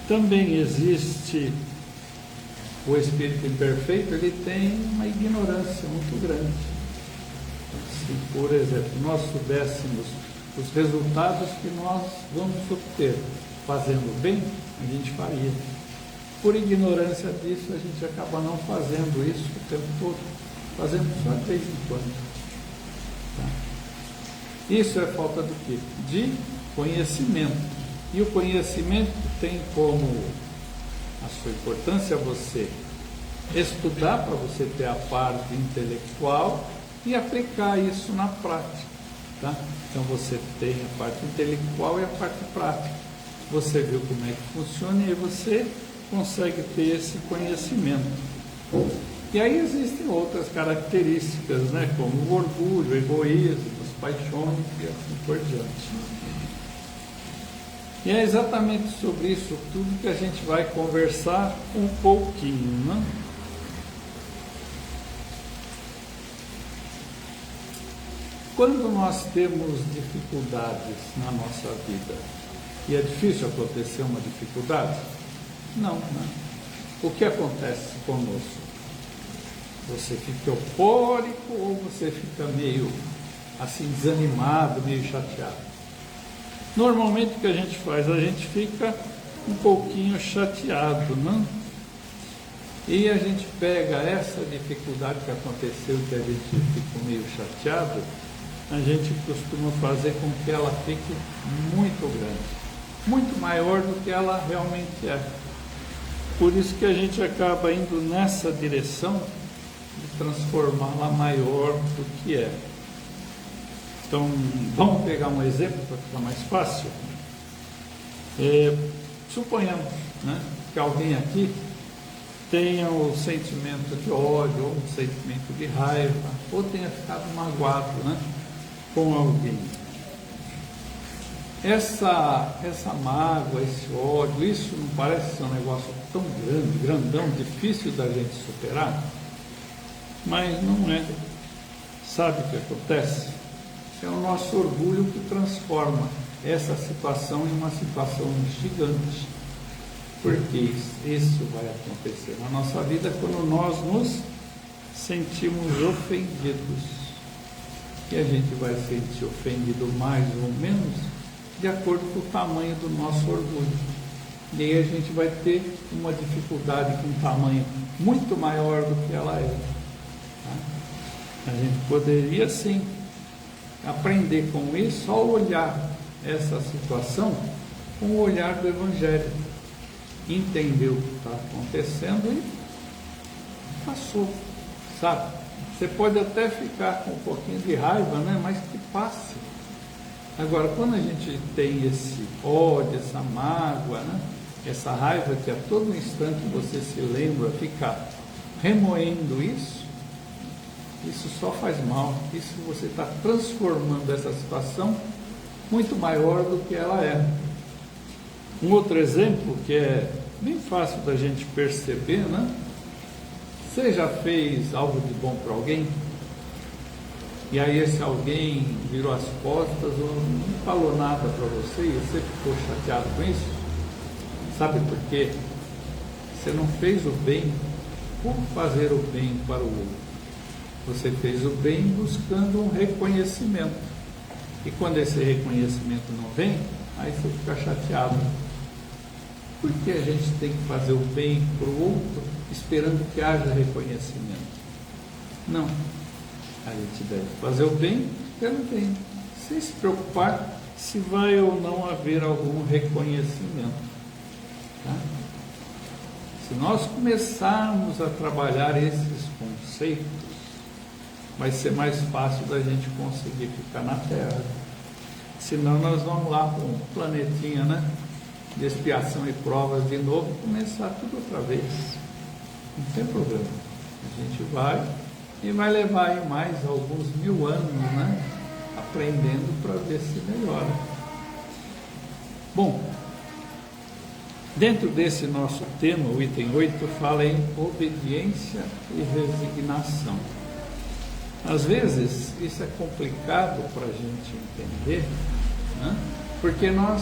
Também existe o espírito imperfeito, ele tem uma ignorância muito grande. Se, por exemplo, nós soubéssemos os resultados que nós vamos obter fazendo bem, a gente faria. Por ignorância disso, a gente acaba não fazendo isso o tempo todo, fazendo só de vez em quando. Tá? Isso é falta do quê? De conhecimento. E o conhecimento tem como a sua importância você estudar para você ter a parte intelectual e aplicar isso na prática. Tá? Então você tem a parte intelectual e a parte prática. Você viu como é que funciona e você consegue ter esse conhecimento. E aí existem outras características, né, como o orgulho, o egoísmo, as paixões e assim por diante. E é exatamente sobre isso tudo que a gente vai conversar um pouquinho, né? Quando nós temos dificuldades na nossa vida, e é difícil acontecer uma dificuldade? Não, né? O que acontece conosco? Você fica eufórico ou você fica meio assim desanimado, meio chateado? Normalmente o que a gente faz? A gente fica um pouquinho chateado, né? E a gente pega essa dificuldade que aconteceu, que a gente ficou meio chateado, a gente costuma fazer com que ela fique muito grande, muito maior do que ela realmente é. Por isso que a gente acaba indo nessa direção de transformá-la maior do que é. Então, vamos pegar um exemplo para ficar mais fácil. Suponhamos, né, que alguém aqui tenha o sentimento de ódio, ou um sentimento de raiva, ou tenha ficado magoado, né, com alguém. Essa mágoa, esse ódio, isso não parece ser um negócio tão grande, grandão, difícil da gente superar? Mas não é. Sabe o que acontece? É o nosso orgulho que transforma essa situação em uma situação gigante. Porque isso vai acontecer na nossa vida quando nós nos sentimos ofendidos. E a gente vai sentir ofendido mais ou menos de acordo com o tamanho do nosso orgulho. E aí a gente vai ter uma dificuldade com um tamanho muito maior do que ela é. Tá? A gente poderia sim aprender com isso ao olhar essa situação com o olhar do Evangelho. Entender o que está acontecendo e passou, sabe? Você pode até ficar com um pouquinho de raiva, né? Mas que passe. Agora, quando a gente tem esse ódio, essa mágoa, né? Essa raiva que a todo instante você se lembra, fica remoendo isso só faz mal. Isso você está transformando essa situação muito maior do que ela é. Um outro exemplo que é bem fácil da gente perceber, né? Você já fez algo de bom para alguém? E aí esse alguém virou as costas ou não falou nada para você e você ficou chateado com isso? Sabe por quê? Você não fez o bem por fazer o bem para o outro. Você fez o bem buscando um reconhecimento. E quando esse reconhecimento não vem, aí você fica chateado. Por que a gente tem que fazer o bem para o outro esperando que haja reconhecimento? Não. A gente deve fazer o bem pelo bem, sem se preocupar se vai ou não haver algum reconhecimento. Tá? Se nós começarmos a trabalhar esses conceitos, vai ser mais fácil da gente conseguir ficar na Terra. Senão nós vamos lá para um planetinha, né? De expiação e provas de novo, começar tudo outra vez. Não tem problema. A gente vai e vai levar aí mais alguns 1000 anos, né? Aprendendo para ver se melhora. Bom, dentro desse nosso tema, o item 8 fala em obediência e resignação. Às vezes isso é complicado para a gente entender, né? Porque nós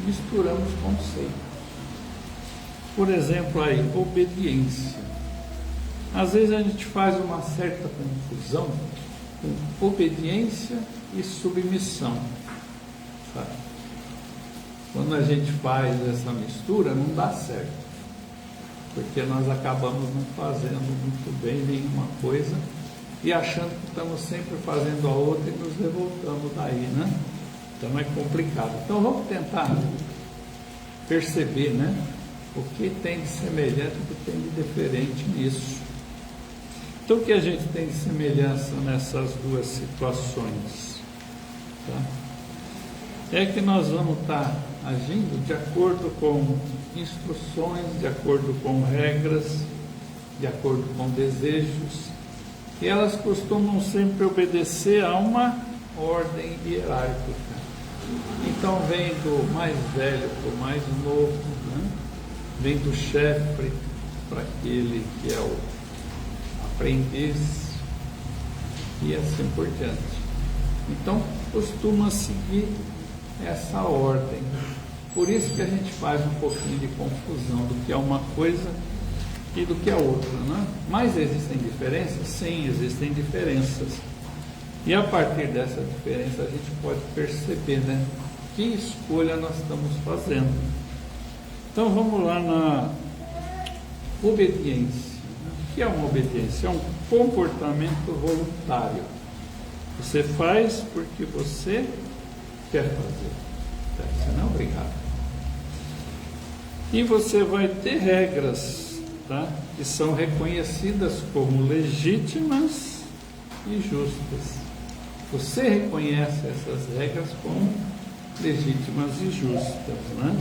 misturamos conceitos. Por exemplo, aí, obediência. Às vezes a gente faz uma certa confusão com obediência e submissão, sabe? Quando a gente faz essa mistura, não dá certo, porque nós acabamos não fazendo muito bem nenhuma coisa e achando que estamos sempre fazendo a outra e nos revoltamos daí, né? Então é complicado. Então vamos tentar perceber, né? O que tem de semelhante e o que tem de diferente nisso. Então o que a gente tem de semelhança nessas duas situações? Tá? É que nós vamos estar agindo de acordo com instruções, de acordo com regras, de acordo com desejos, e elas costumam sempre obedecer a uma ordem hierárquica. Então vem do mais velho para o mais novo, né? Vem do chefe para aquele que é o aprendiz e assim por diante. Então costuma seguir essa ordem. Por isso que a gente faz um pouquinho de confusão do que é uma coisa e do que é outra, né? Mas existem diferenças? Sim, existem diferenças. E a partir dessa diferença a gente pode perceber, né, que escolha nós estamos fazendo. Então vamos lá na obediência. O que é uma obediência? É um comportamento voluntário. Você faz porque você quer fazer. Você não é obrigado. E você vai ter regras, tá, que são reconhecidas como legítimas e justas. Você reconhece essas regras como legítimas e justas, né?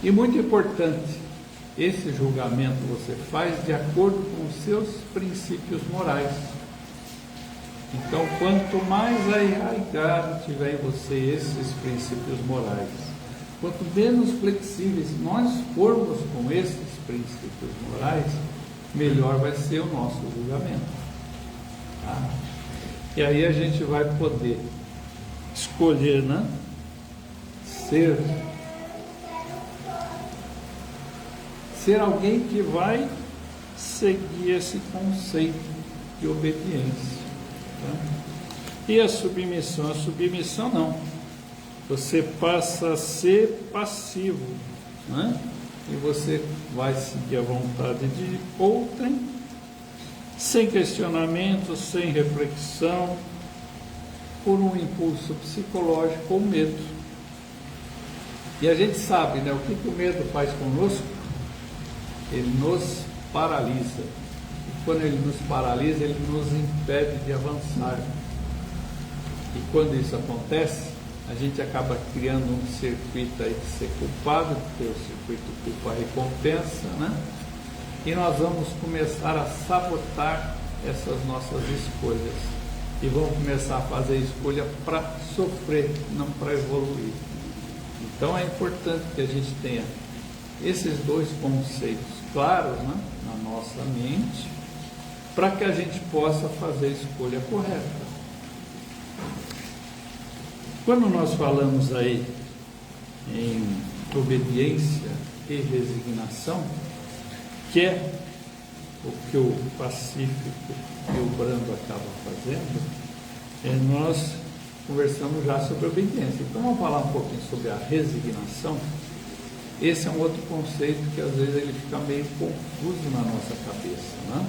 E muito importante, esse julgamento você faz de acordo com os seus princípios morais. Então, quanto mais arraigado tiver em você esses princípios morais, quanto menos flexíveis nós formos com esses princípios morais, melhor vai ser o nosso julgamento. Tá? E aí a gente vai poder escolher, né, ser alguém que vai seguir esse conceito de obediência. Tá? E a submissão? A submissão não. Você passa a ser passivo, né? E você vai seguir a vontade de outrem, sem questionamento, sem reflexão, por um impulso psicológico ou medo. E a gente sabe, né, o que o medo faz conosco? Ele nos paralisa. E quando ele nos paralisa, ele nos impede de avançar. E quando isso acontece, a gente acaba criando um circuito aí de ser culpado, porque o circuito culpa-recompensa, né? E nós vamos começar a sabotar essas nossas escolhas. E vamos começar a fazer escolha para sofrer, não para evoluir. Então é importante que a gente tenha esses dois conceitos claros, né, na nossa mente, para que a gente possa fazer a escolha correta. Quando nós falamos aí em obediência e resignação, que é o que o pacífico e o brando acabam fazendo, nós conversamos já sobre obediência. Então vamos falar um pouquinho sobre a resignação. Esse é um outro conceito que às vezes ele fica meio confuso na nossa cabeça, né?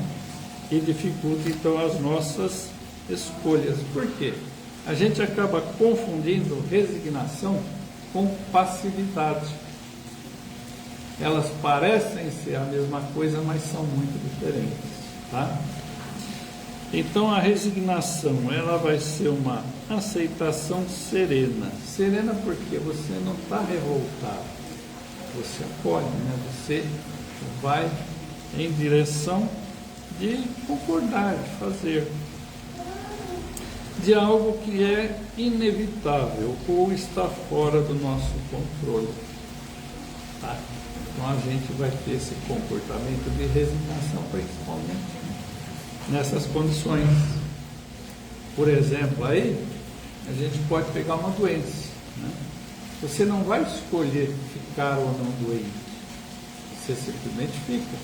E dificulta então as nossas escolhas. Por quê? A gente acaba confundindo resignação com passividade. Elas parecem ser a mesma coisa, mas são muito diferentes, tá? Então a resignação, ela vai ser uma aceitação serena. Serena porque você não está revoltado, você acolhe, né? Você vai em direção de concordar, de fazer, de algo que é inevitável ou está fora do nosso controle, tá? Então a gente vai ter esse comportamento de resignação, principalmente nessas condições. Por exemplo, aí a gente pode pegar uma doença, né? Você não vai escolher ficar ou não doente, você simplesmente fica.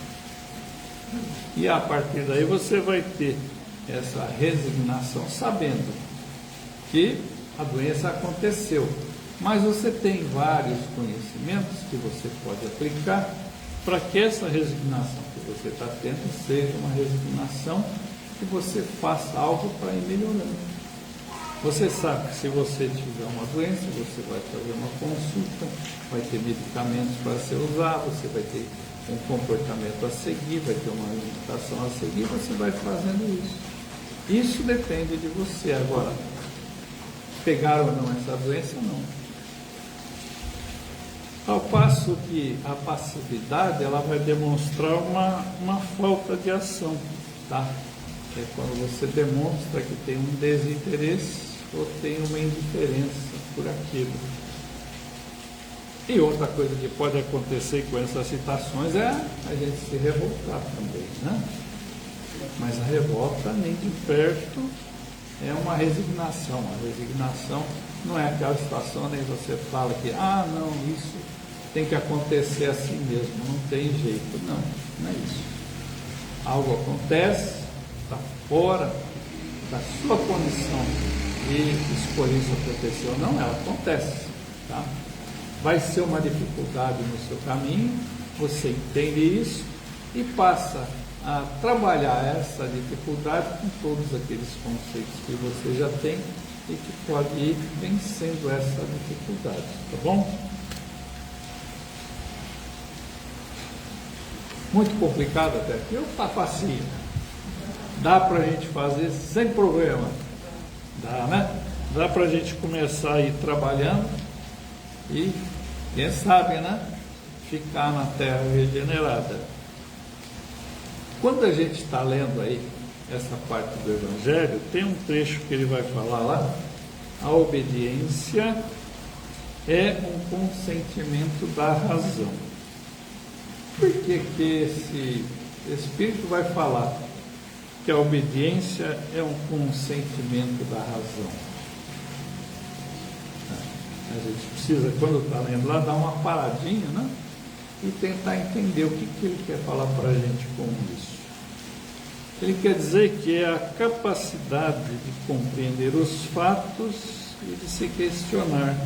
E a partir daí você vai ter essa resignação sabendo que a doença aconteceu, mas você tem vários conhecimentos que você pode aplicar para que essa resignação que você está tendo seja uma resignação que você faça algo para ir melhorando. Você sabe que se você tiver uma doença, você vai fazer uma consulta, vai ter medicamentos para ser usado, você vai ter um comportamento a seguir, vai ter uma alimentação a seguir, você vai fazendo isso. Isso depende de você. Agora, pegar ou não essa doença, não. Ao passo que a passividade, ela vai demonstrar uma falta de ação, tá? É quando você demonstra que tem um desinteresse ou tem uma indiferença por aquilo. E outra coisa que pode acontecer com essas situações é a gente se revoltar também, né? Mas a revolta nem de perto é uma resignação. A resignação não é aquela situação nem você fala que, não, isso tem que acontecer assim mesmo, não tem jeito. Não, não é isso. Algo acontece, está fora da sua condição de escolher se aconteceu ou não, ela acontece, tá? Vai ser uma dificuldade no seu caminho, você entende isso e passa a trabalhar essa dificuldade com todos aqueles conceitos que você já tem e que pode ir vencendo essa dificuldade, tá bom? Muito complicado até aqui, ou tá facinho? Dá para a gente fazer sem problema, dá, né? Dá para a gente começar a ir trabalhando e, quem sabe, né? Ficar na terra regenerada. Quando a gente está lendo aí essa parte do Evangelho, tem um trecho que ele vai falar lá: a obediência é um consentimento da razão. Por que esse Espírito vai falar que a obediência é um consentimento da razão? A gente precisa, quando está lendo lá, dar uma paradinha, né? E tentar entender o que ele quer falar para a gente com isso. Ele quer dizer que é a capacidade de compreender os fatos e de se questionar,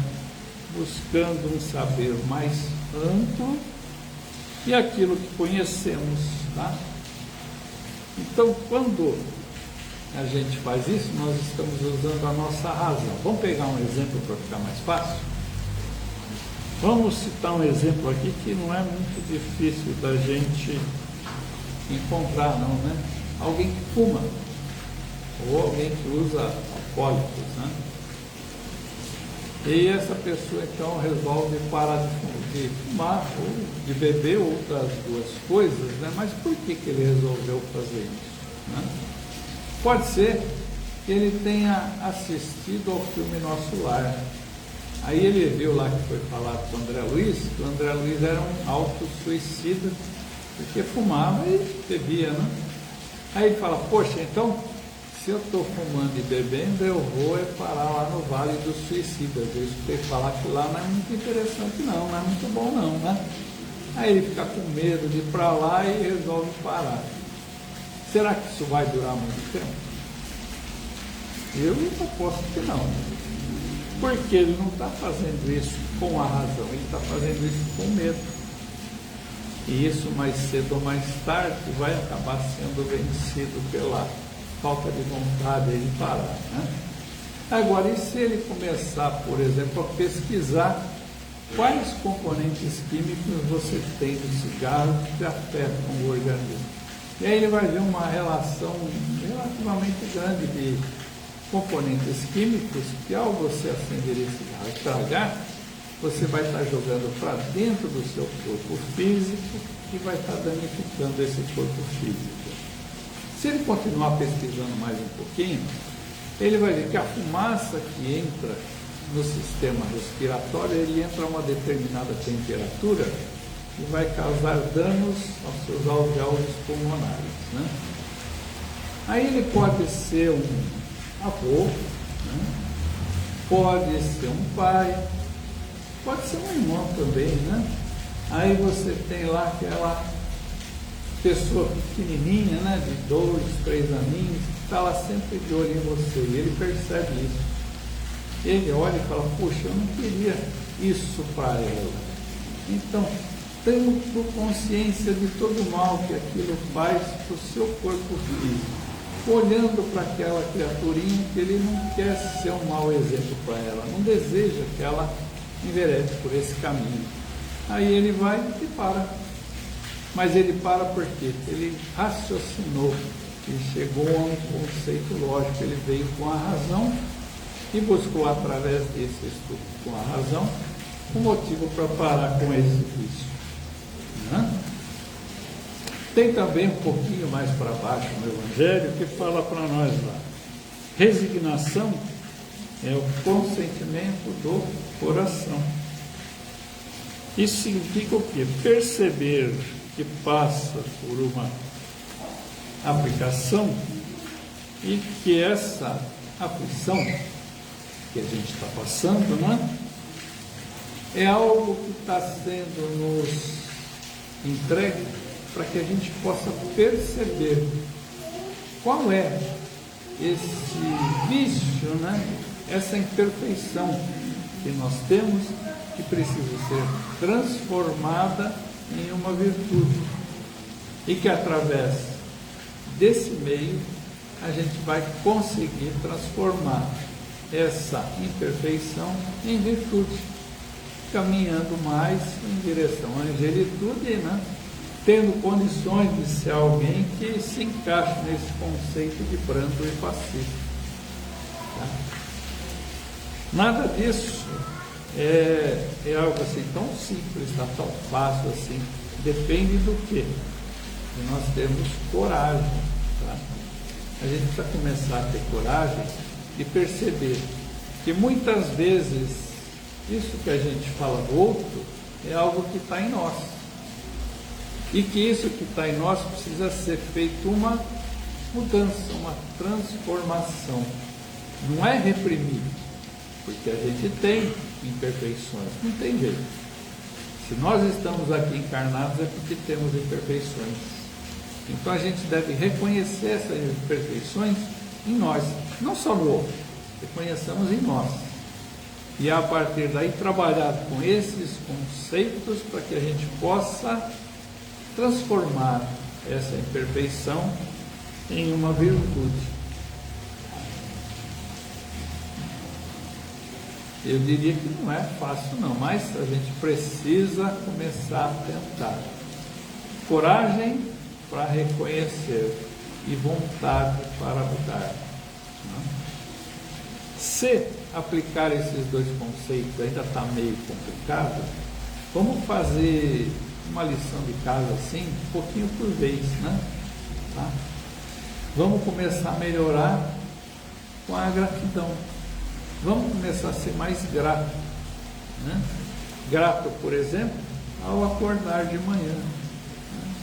buscando um saber mais amplo e aquilo que conhecemos, tá? Então, quando a gente faz isso, nós estamos usando a nossa razão. Vamos pegar um exemplo para ficar mais fácil? Vamos citar um exemplo aqui que não é muito difícil da gente encontrar, não, né? Alguém que fuma, ou alguém que usa alcoólicos, né? E essa pessoa então resolve parar de fumar ou de beber, outras duas coisas, né? Mas por que ele resolveu fazer isso, né? Pode ser que ele tenha assistido ao filme Nosso Lar. Aí ele viu lá que foi falado com o André Luiz, que o André Luiz era um autossuicida, porque fumava e bebia, né? Aí ele fala, poxa, então, se eu estou fumando e bebendo, eu vou parar lá no Vale dos Suicidas. Eu escutei falar que lá não é muito interessante não é muito bom não, né? Aí ele fica com medo de ir para lá e resolve parar. Será que isso vai durar muito tempo? Eu aposto que não. Porque ele não está fazendo isso com a razão, ele está fazendo isso com medo. E isso mais cedo ou mais tarde vai acabar sendo vencido pela falta de vontade de parar, né? Agora, e se ele começar, por exemplo, a pesquisar quais componentes químicos você tem no cigarro que afetam o organismo? E aí ele vai ver uma relação relativamente grande de componentes químicos que, ao você acender esse cigarro e tragar, você vai estar jogando para dentro do seu corpo físico e vai estar danificando esse corpo físico. Se ele continuar pesquisando mais um pouquinho, ele vai ver que a fumaça que entra no sistema respiratório, ele entra a uma determinada temperatura e vai causar danos aos seus alvéolos pulmonares, né? Aí ele pode ser um avô, né? Pode ser um pai, pode ser um irmão também, né? Aí você tem lá aquela pessoa pequenininha, né, de 2, 3 aninhos, que está lá sempre de olho em você, e ele percebe isso. Ele olha e fala, puxa, eu não queria isso para ela. Então, tendo consciência de todo o mal que aquilo faz para o seu corpo físico, olhando para aquela criaturinha que ele não quer ser um mau exemplo para ela, não deseja que ela enverede por esse caminho. Aí ele vai e para. Mas ele para porque ele raciocinou e chegou a um conceito lógico. Ele veio com a razão e buscou, através desse estudo com a razão, um motivo para parar com esse vício, né? Tem também um pouquinho mais para baixo no Evangelho que fala para nós lá: resignação é o consentimento do coração. Isso significa o quê? Perceber que passa por uma aplicação e que essa aflição que a gente está passando, né, é algo que está sendo nos entregue para que a gente possa perceber qual é esse vício, né, essa imperfeição que nós temos, que precisa ser transformada em uma virtude, e que através desse meio a gente vai conseguir transformar essa imperfeição em virtude, caminhando mais em direção à angelitude, né? Tendo condições de ser alguém que se encaixe nesse conceito de brando e pacífico. Tá? Nada disso é algo assim tão simples, tá? Tão fácil assim. Depende do quê? Que nós temos coragem. Tá? A gente precisa começar a ter coragem de perceber que muitas vezes isso que a gente fala do outro é algo que está em nós. E que isso que está em nós precisa ser feito uma mudança, uma transformação. Não é reprimir, porque a gente tem imperfeições, não tem jeito. Se nós estamos aqui encarnados é porque temos imperfeições. Então a gente deve reconhecer essas imperfeições em nós, não só no outro, reconheçamos em nós. E a partir daí trabalhar com esses conceitos para que a gente possa transformar essa imperfeição em uma virtude. Eu diria que não é fácil não, mas a gente precisa começar a tentar. Coragem para reconhecer e vontade para mudar. Se aplicar esses dois conceitos ainda está meio complicado, vamos fazer uma lição de casa assim, um pouquinho por vez, né? Tá? Vamos começar a melhorar com a gratidão. Vamos começar a ser mais grato, né? Grato, por exemplo, ao acordar de manhã, né?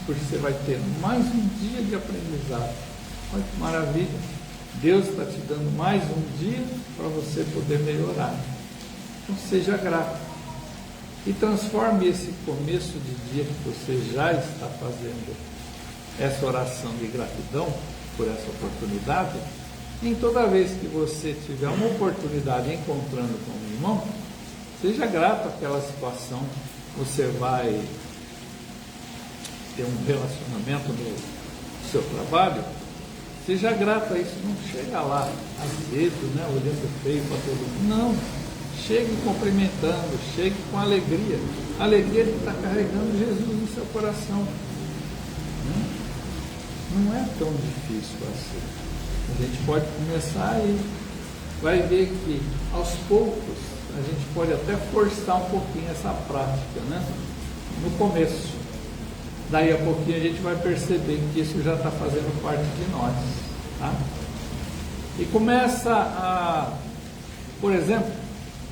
Porque você vai ter mais um dia de aprendizado. Olha que maravilha! Deus está te dando mais um dia para você poder melhorar. Então seja grato e transforme esse começo de dia que você já está fazendo essa oração de gratidão por essa oportunidade. Em toda vez que você tiver uma oportunidade encontrando com um irmão, seja grato àquela situação. Você vai ter um relacionamento no seu trabalho, seja grato a isso. Não chega lá azedo, né, olhando feio para todo mundo. Não, chegue cumprimentando, chegue com alegria. A alegria de estar carregando Jesus no seu coração. Não é tão difícil assim. A gente pode começar e vai ver que aos poucos a gente pode até forçar um pouquinho essa prática, né? No começo. Daí a pouquinho a gente vai perceber que isso já está fazendo parte de nós. Tá? E começa a, por exemplo,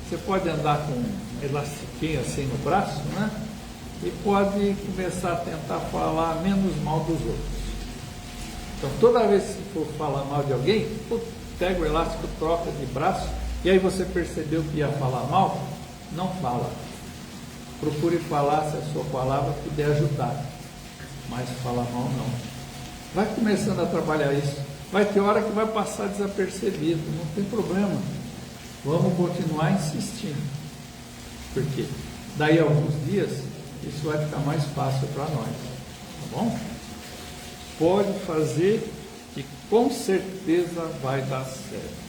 você pode andar com um elastiquinho assim no braço, né? E pode começar a tentar falar menos mal dos outros. Então, toda vez que for falar mal de alguém, pega o elástico, troca de braço, e aí você percebeu que ia falar mal, não fala. Procure falar se a sua palavra puder ajudar, mas falar mal não. Vai começando a trabalhar isso. Vai ter hora que vai passar desapercebido, não tem problema. Vamos continuar insistindo. Porque daí a alguns dias, isso vai ficar mais fácil para nós. Tá bom? Pode fazer que com certeza vai dar certo.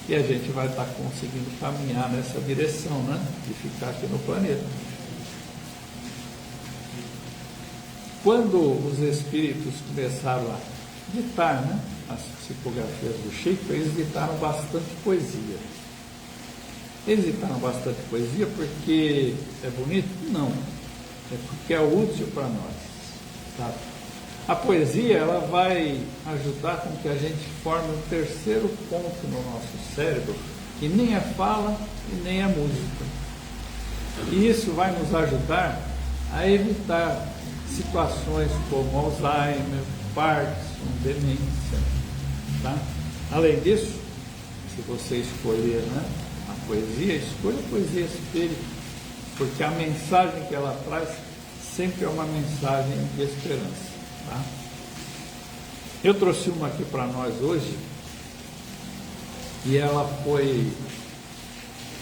E a gente vai estar conseguindo caminhar nessa direção, né? De ficar aqui no planeta. Quando os espíritos começaram a ditar, né, as psicografias do Chico, eles ditaram bastante poesia. Eles ditaram bastante poesia porque é bonito? Não. É porque é útil para nós. Sabe? A poesia, ela vai ajudar com que a gente forme um terceiro ponto no nosso cérebro, que nem é fala e nem é música. E isso vai nos ajudar a evitar situações como Alzheimer, Parkinson, demência. Tá? Além disso, se você escolher, né, a poesia, escolha a poesia espírita, porque a mensagem que ela traz sempre é uma mensagem de esperança. Tá? Eu trouxe uma aqui para nós hoje, e ela foi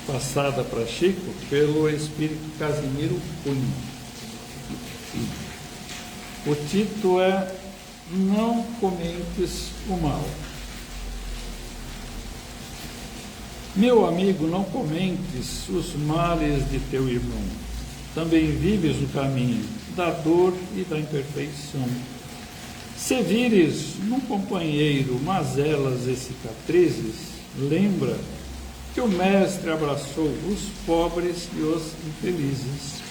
passada para Chico pelo espírito Casimiro Cunha. O título é Não Comentes o Mal. Meu amigo, não comentes os males de teu irmão. Também vives o caminho da dor e da imperfeição. Se vires num companheiro mazelas e cicatrizes, lembra que o Mestre abraçou os pobres e os infelizes.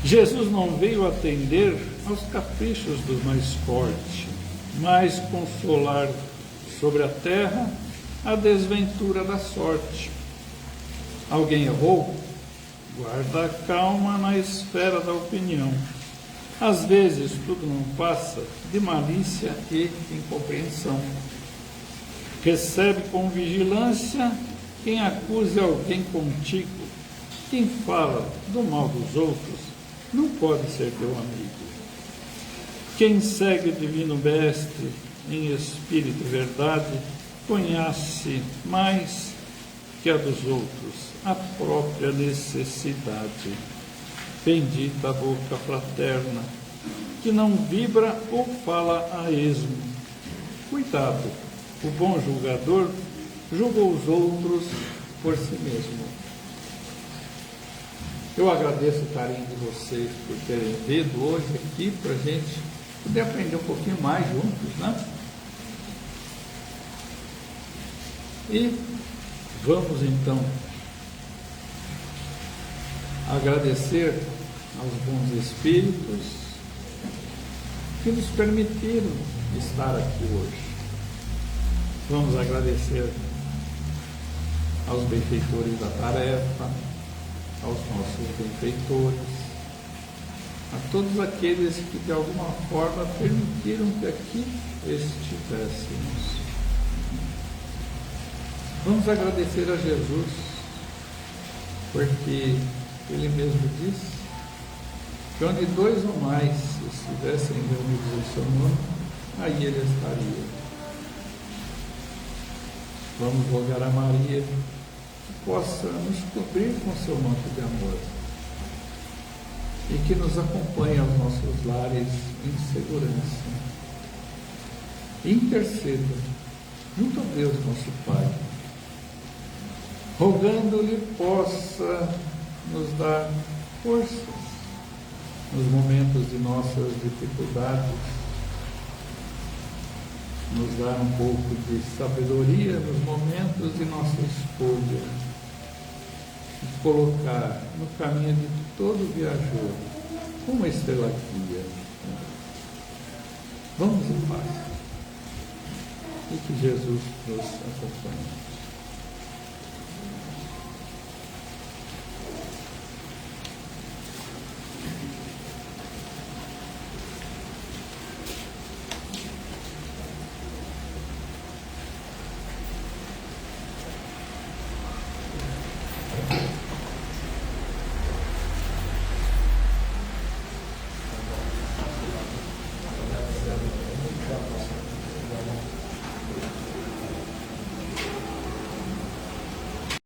Jesus não veio atender aos caprichos do mais forte, mas consolar sobre a terra a desventura da sorte. Alguém errou? Guarda a calma na esfera da opinião. Às vezes tudo não passa de malícia e incompreensão. Recebe com vigilância quem acuse alguém contigo. Quem fala do mal dos outros não pode ser teu amigo. Quem segue o Divino Mestre em espírito e verdade, conhece mais que a dos outros a própria necessidade. Bendita a boca fraterna, que não vibra ou fala a esmo. Cuidado, o bom julgador julga os outros por si mesmo. Eu agradeço o carinho de vocês por terem vindo hoje aqui para a gente poder aprender um pouquinho mais juntos, né? E vamos então agradecer aos bons espíritos que nos permitiram estar aqui hoje. Vamos agradecer aos benfeitores da tarefa, aos nossos benfeitores, a todos aqueles que de alguma forma permitiram que aqui estivéssemos. Vamos agradecer a Jesus, porque Ele mesmo disse que onde dois ou mais estivessem reunidos em seu nome, aí Ele estaria. Vamos rogar a Maria que possa nos cobrir com seu manto de amor e que nos acompanhe aos nossos lares em segurança. Interceda junto a Deus, nosso Pai, rogando-lhe possa nos dar forças nos momentos de nossas dificuldades, nos dar um pouco de sabedoria nos momentos de nossa escolha, e colocar no caminho de todo viajor uma estrela guia. Vamos em paz e que Jesus nos acompanhe.